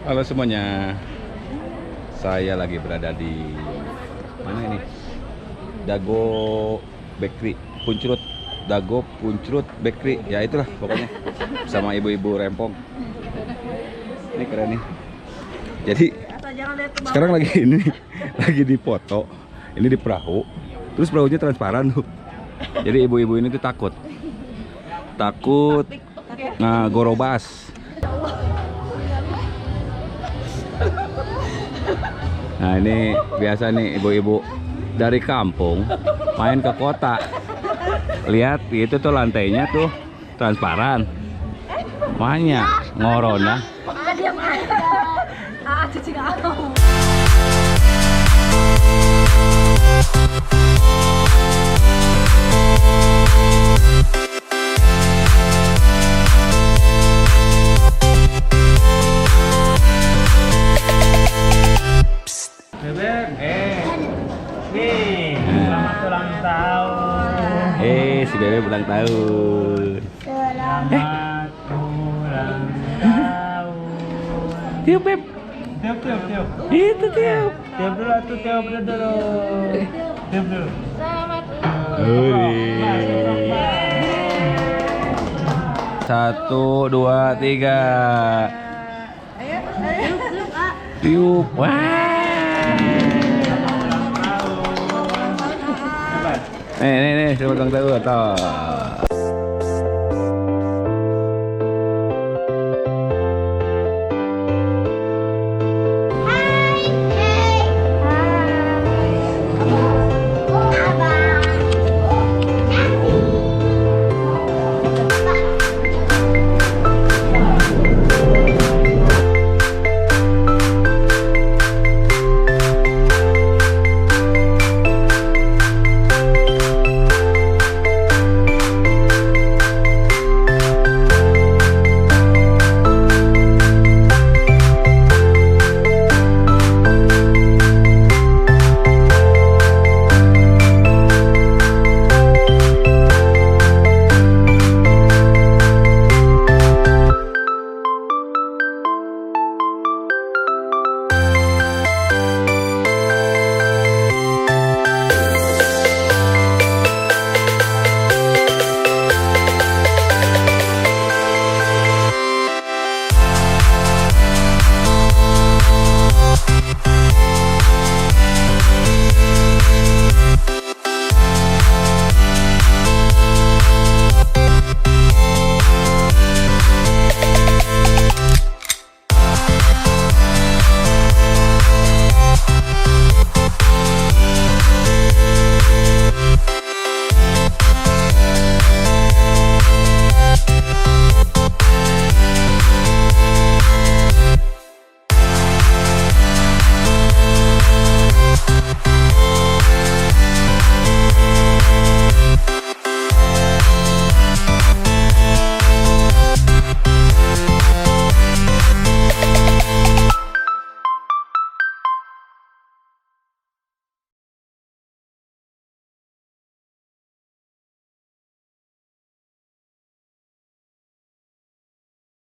Halo semuanya, saya lagi berada di mana ini? Dago Bakery Punclut, Dago Punclut Bakery, ya itulah pokoknya, sama ibu-ibu rempong. Ini keren nih. Jadi sekarang lagi ini lagi dipoto, ini di perahu, terus perahunya transparan tuh. Jadi ibu-ibu ini tuh takut, nah gorobas. Nah ini biasa nih ibu-ibu dari kampung main ke kota. Lihat itu tuh lantainya tuh transparan. Banyak ngorona. Selamat ulang tahun. Si Bebe ulang tahun. Selamat ulang tahun. Tiup Beb. Tiup. Itu tiup. Tiup dulu tuh, tiup dulu. Tiup dulu. Selamat Satu, dua, tiga. Tiup. Wah. Nih, selamat ulang tahun.